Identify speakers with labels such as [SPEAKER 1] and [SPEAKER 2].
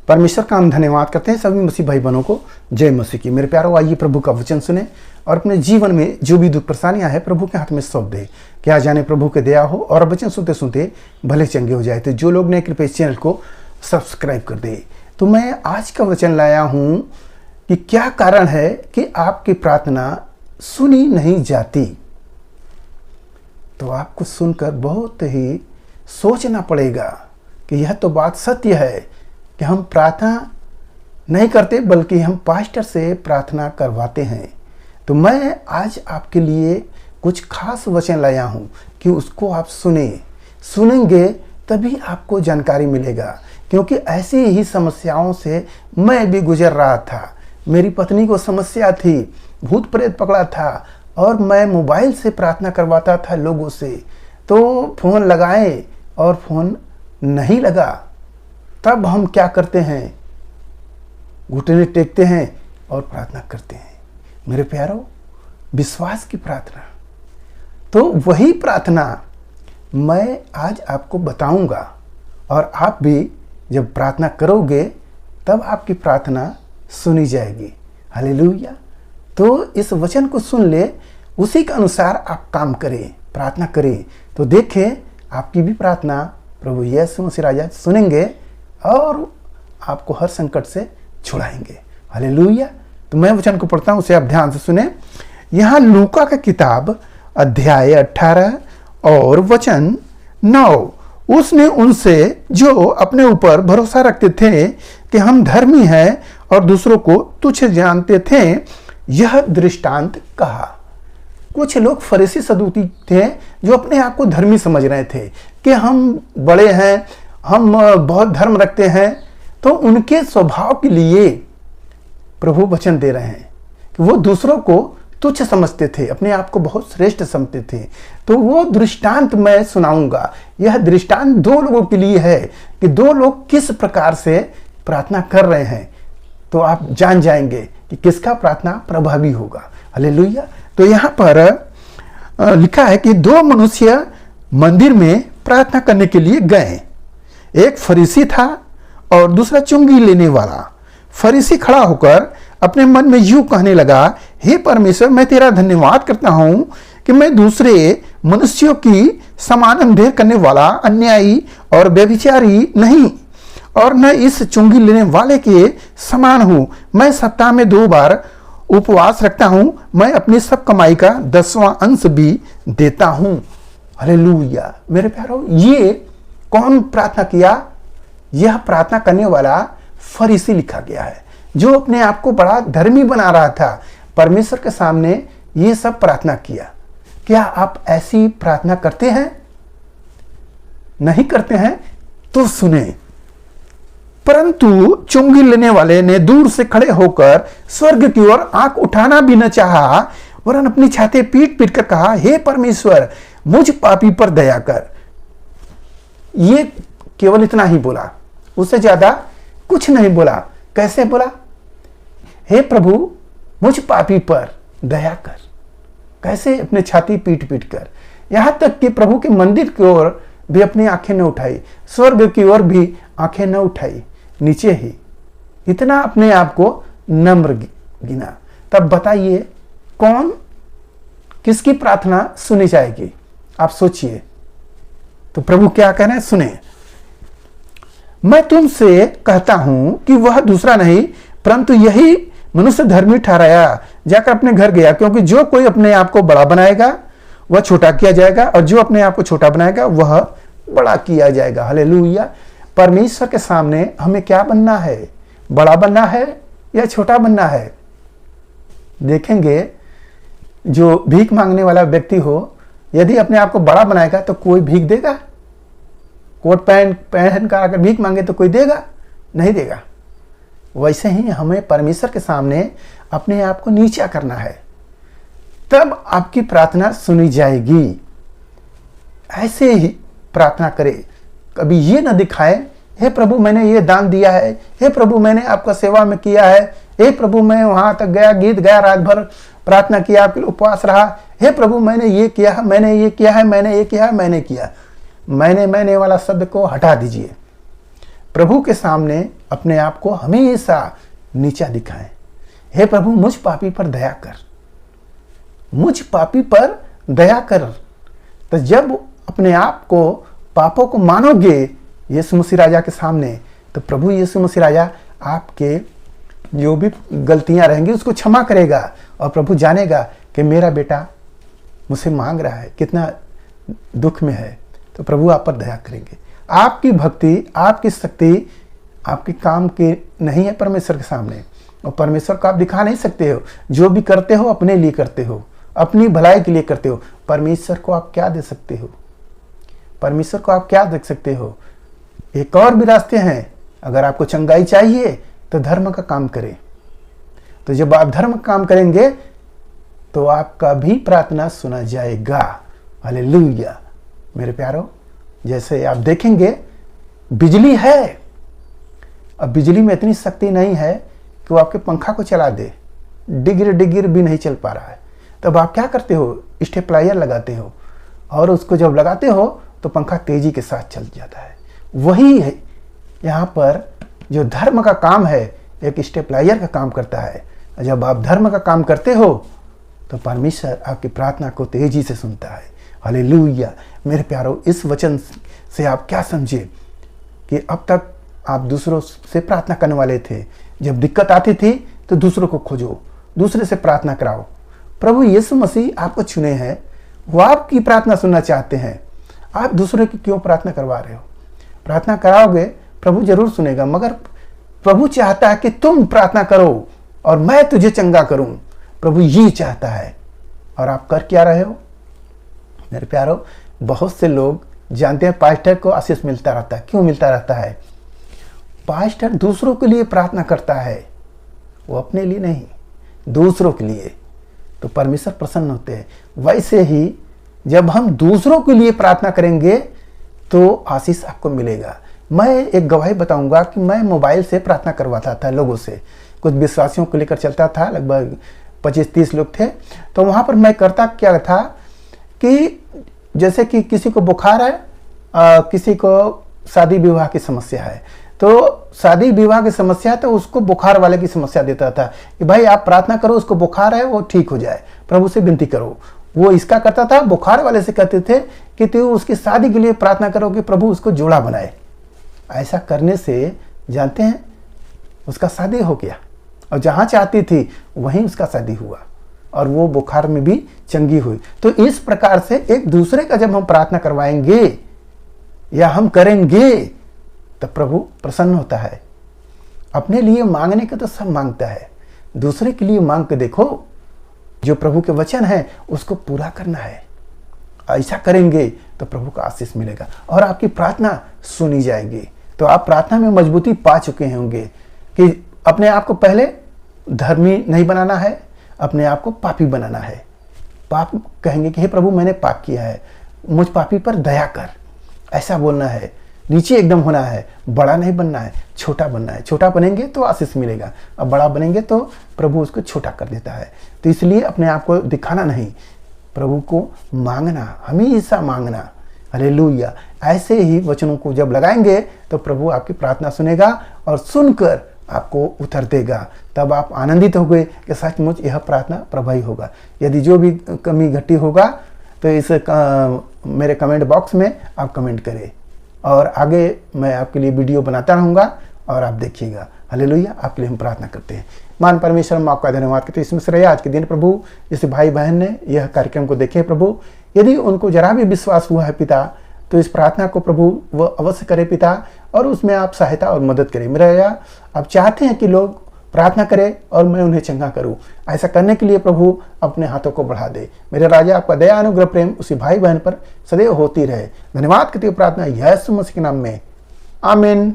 [SPEAKER 1] परमेश्वर का हम धन्यवाद करते हैं सभी मसीह भाई बहनों को। जय मसीह की। मेरे प्यारों, आइए प्रभु का वचन सुने और अपने जीवन में जो भी दुख परेशानियां हैं प्रभु के हाथ में सौंप दे। क्या जाने प्रभु के दया हो और वचन सुनते सुनते भले चंगे हो जाए। तो जो लोग नए कृपया चैनल को सब्सक्राइब कर दे। तो मैं आज का वचन लाया हूं कि क्या कारण है कि आपकी प्रार्थना सुनी नहीं जाती। तो आपको सुनकर बहुत ही सोचना पड़ेगा कि यह तो बात सत्य है कि हम प्रार्थना नहीं करते बल्कि हम पास्टर से प्रार्थना करवाते हैं। तो मैं आज आपके लिए कुछ खास वचन लाया हूं कि उसको आप सुनेंगे तभी आपको जानकारी मिलेगा। क्योंकि ऐसी ही समस्याओं से मैं भी गुजर रहा था। मेरी पत्नी को समस्या थी, भूत प्रेत पकड़ा था और मैं मोबाइल से प्रार्थना करवाता था लोगों से। तो फोन लगाए और फोन नहीं लगा। तब हम क्या करते हैं, घुटने टेकते हैं और प्रार्थना करते हैं। मेरे प्यारों, विश्वास की प्रार्थना, तो वही प्रार्थना मैं आज आपको बताऊंगा और आप भी जब प्रार्थना करोगे तब आपकी प्रार्थना सुनी जाएगी। हालेलुया। तो इस वचन को सुन ले, उसी के अनुसार आप काम करें, प्रार्थना करें। तो देखें आपकी भी प्रार्थना प्रभु यीशु मसीह राजा सुनेंगे और आपको हर संकट से छुड़ाएंगे। हालेलुया। तो मैं वचन को पढ़ता हूं, उसे आप ध्यान से सुने। यहाँ लूका का किताब अध्याय 18 और वचन 9। उसने उनसे जो अपने ऊपर भरोसा रखते थे कि हम धर्मी हैं और दूसरों को तुच्छ जानते थे, यह दृष्टांत कहा। कुछ लोग फरीसी सदूकी थे जो अपने आप को धर्मी समझ रहे थे कि हम बड़े हैं, हम बहुत धर्म रखते हैं। तो उनके स्वभाव के लिए प्रभु वचन दे रहे हैं कि वो दूसरों को तुच्छ समझते थे, अपने आप को बहुत श्रेष्ठ समझते थे। तो वो दृष्टांत मैं सुनाऊंगा। यह दृष्टांत दो लोगों के लिए है कि दो लोग किस प्रकार से प्रार्थना कर रहे हैं। तो आप जान जाएंगे कि किसका प्रार्थना प्रभावी होगा। हालेलुया। तो यहाँ पर लिखा है कि दो मनुष्य मंदिर में प्रार्थना करने के लिए गए। एक फरीसी था और दूसरा चुंगी लेने वाला। फरीसी खड़ा होकर अपने मन में यूं कहने लगा, हे परमेश्वर, मैं तेरा धन्यवाद करता हूं कि मैं दूसरे मनुष्यों की समान अंधेर करने वाला, अन्यायी और व्यभिचारी नहीं और न इस चुंगी लेने वाले के समान हूं। मैं सप्ताह में 2 बार उपवास रखता हूं। मैं अपनी सब कमाई का 10वां अंश भी देता हूं। हालेलुया। मेरे प्यारों, ये कौन प्रार्थना किया? यह प्रार्थना करने वाला फरीसी लिखा गया है, जो अपने आप को बड़ा धर्मी बना रहा था। परमेश्वर के सामने ये सब प्रार्थना किया। क्या आप ऐसी प्रार्थना करते हैं? नहीं करते हैं तो सुने। परंतु चुंगी लेने वाले ने दूर से खड़े होकर स्वर्ग की ओर आंख उठाना भी न चाहा, वरन अपनी छाती पीट पीट कर कहा, हे परमेश्वर, मुझ पापी पर दया कर। ये केवल इतना ही बोला, उससे ज्यादा कुछ नहीं बोला। कैसे बोला? हे प्रभु, मुझ पापी पर दया कर। कैसे? अपने छाती पीट पीट कर। यहां तक कि प्रभु के मंदिर की ओर भी अपनी आंखें न उठाई, स्वर्ग की ओर भी आंखें न उठाई, नीचे ही इतना अपने आप को नम्र गिना। तब बताइए कौन, किसकी प्रार्थना सुनी जाएगी? आप सोचिए। तो प्रभु क्या कह रहे हैं, सुने। मैं तुमसे कहता हूं कि वह दूसरा नहीं परंतु यही मनुष्य धर्मी ठहराया जाकर अपने घर गया। क्योंकि जो कोई अपने आप को बड़ा बनाएगा वह छोटा किया जाएगा और जो अपने आप को छोटा बनाएगा वह बड़ा किया जाएगा। हालेलुया। परमेश्वर के सामने हमें क्या बनना है? बड़ा बनना है या छोटा बनना है? देखेंगे, जो भीख मांगने वाला व्यक्ति हो, यदि अपने आप को बड़ा बनाएगा तो कोई भीख देगा? कोट पैंट पहन कर आकर भीख मांगे तो कोई देगा? नहीं देगा। वैसे ही हमें परमेश्वर के सामने अपने आप को नीचा करना है, तब आपकी प्रार्थना सुनी जाएगी। ऐसे ही प्रार्थना करे। कभी ये न दिखाए, हे प्रभु मैंने ये दान दिया है, हे प्रभु मैंने आपका सेवा में किया है, हे प्रभु मैं वहां तक गया, गीत गाया, रात भर प्रार्थना किया, आपके लिए उपवास रहा, हे प्रभु मैंने ये किया है, मैंने ये किया है, मैंने ये किया है, मैंने किया। मैंने वाला शब्द को हटा दीजिए। प्रभु के सामने अपने आप को हमेशा नीचा दिखाएं। हे प्रभु मुझ पापी पर दया कर, मुझ पापी पर दया कर। तो जब अपने आप को पापों को मानोगे यीशु मसीह राजा के सामने, तो प्रभु यीशु मसीह राजा आपके जो भी गलतियां रहेंगी उसको क्षमा करेगा। और प्रभु जानेगा कि मेरा बेटा मुझसे मांग रहा है, कितना दुख में है, तो प्रभु आप पर दया करेंगे। आपकी भक्ति, आपकी शक्ति आपके काम की नहीं है परमेश्वर के सामने, और परमेश्वर को आप दिखा नहीं सकते हो। जो भी करते हो अपने लिए करते हो, अपनी भलाई के लिए करते हो। परमेश्वर को आप क्या दे सकते हो? परमेश्वर को आप क्या दे सकते हो? एक और भी रास्ते हैं। अगर आपको चंगाई चाहिए तो धर्म का काम करें। तो जब आप धर्म का काम करेंगे तो आपका भी प्रार्थना सुना जाएगा। हालेलुया। मेरे प्यारो, जैसे आप देखेंगे बिजली है, अब बिजली में इतनी शक्ति नहीं है कि वो आपके पंखा को चला दे, डिगिर डिगिर भी नहीं चल पा रहा है। तब आप क्या करते हो? स्टेपलाइजर लगाते हो, और उसको जब लगाते हो तो पंखा तेजी के साथ चल जाता है। वही है यहाँ पर जो धर्म का काम है, एक स्टेपलाइजर का काम करता है। जब आप धर्म का काम करते हो तो परमेश्वर आपकी प्रार्थना को तेजी से सुनता है। हालेलुया। मेरे प्यारो, इस वचन से आप क्या समझे कि अब तक आप दूसरों से प्रार्थना करने वाले थे। जब दिक्कत आती थी तो दूसरों को खोजो, दूसरे से प्रार्थना कराओ। प्रभु यीशु मसीह आपको चुने हैं, वो आपकी प्रार्थना सुनना चाहते हैं। आप दूसरों की क्यों प्रार्थना करवा रहे हो? प्रार्थना कराओगे प्रभु जरूर सुनेगा, मगर प्रभु चाहता है कि तुम प्रार्थना करो और मैं तुझे चंगा करूं। प्रभु ये चाहता है। और आप कर क्या रहे हो? मेरे प्यारो, बहुत से लोग जानते हैं पास्टर को आशीष मिलता रहता है। क्यों मिलता रहता है? पास्टर दूसरों के लिए प्रार्थना करता है, वो अपने लिए नहीं, दूसरों के लिए। तो परमेश्वर प्रसन्न होते हैं। वैसे ही जब हम दूसरों के लिए प्रार्थना करेंगे तो आशीष आपको मिलेगा। मैं एक गवाही बताऊंगा कि मैं मोबाइल से प्रार्थना करवाता था लोगों से, कुछ विश्वासियों को लेकर चलता था, लगभग 25-30 लोग थे। तो वहाँ पर मैं करता क्या था कि जैसे कि किसी को बुखार है, किसी को शादी विवाह की समस्या है, तो शादी विवाह की समस्या है तो उसको बुखार वाले की समस्या देता था कि भाई आप प्रार्थना करो, उसको बुखार है वो ठीक हो जाए, प्रभु से विनती करो। वो इसका करता था, बुखार वाले से कहते थे कि तू उसकी शादी के लिए प्रार्थना करो कि प्रभु उसको जोड़ा बनाए। ऐसा करने से जानते हैं उसका शादी हो गया, और जहाँ चाहती थी वहीं उसका शादी हुआ, और वो बुखार में भी चंगी हुई। तो इस प्रकार से एक दूसरे का जब हम प्रार्थना करवाएंगे या हम करेंगे तो प्रभु प्रसन्न होता है। अपने लिए मांगने का तो सब मांगता है, दूसरे के लिए मांग के देखो। जो प्रभु के वचन है उसको पूरा करना है। ऐसा करेंगे तो प्रभु का आशीष मिलेगा और आपकी प्रार्थना सुनी जाएगी। तो आप प्रार्थना में मजबूती पा चुके होंगे कि अपने आप को पहले धर्मी नहीं बनाना है, अपने आप को पापी बनाना है। पाप कहेंगे कि हे प्रभु मैंने पाप किया है, मुझ पापी पर दया कर, ऐसा बोलना है। नीचे एकदम होना है, बड़ा नहीं बनना है, छोटा बनना है। छोटा बनेंगे तो आशीष मिलेगा, और बड़ा बनेंगे तो प्रभु उसको छोटा कर देता है। तो इसलिए अपने आप को दिखाना नहीं, प्रभु को मांगना, हमेशा मांगना। हालेलुया। ऐसे ही वचनों को जब लगाएंगे तो प्रभु आपकी प्रार्थना सुनेगा और सुनकर आपको उत्तर देगा। तब आप आनंदित हो गए कि सचमुच यह प्रार्थना प्रभावी होगा। यदि जो भी कमी घटी होगा तो इस मेरे कमेंट बॉक्स में आप कमेंट करें, और आगे मैं आपके लिए वीडियो बनाता रहूँगा और आप देखिएगा। हालेलुया। आपके लिए हम प्रार्थना करते हैं। मान परमेश्वर, हम आपका धन्यवाद करते हैं इसमें से आज के दिन प्रभु, जैसे भाई बहन ने यह कार्यक्रम को देखे प्रभु, यदि उनको जरा भी विश्वास हुआ है पिता, तो इस प्रार्थना को प्रभु वो अवश्य करे पिता, और उसमें आप सहायता और मदद करें। मेरा या आप चाहते हैं कि लोग प्रार्थना करें और मैं उन्हें चंगा करूं, ऐसा करने के लिए प्रभु अपने हाथों को बढ़ा दे। मेरे राजा, आपका दया अनुग्रह प्रेम उसी भाई बहन पर सदैव होती रहे। धन्यवाद करते हुए प्रार्थना यीशु मसीह के नाम में, आमीन।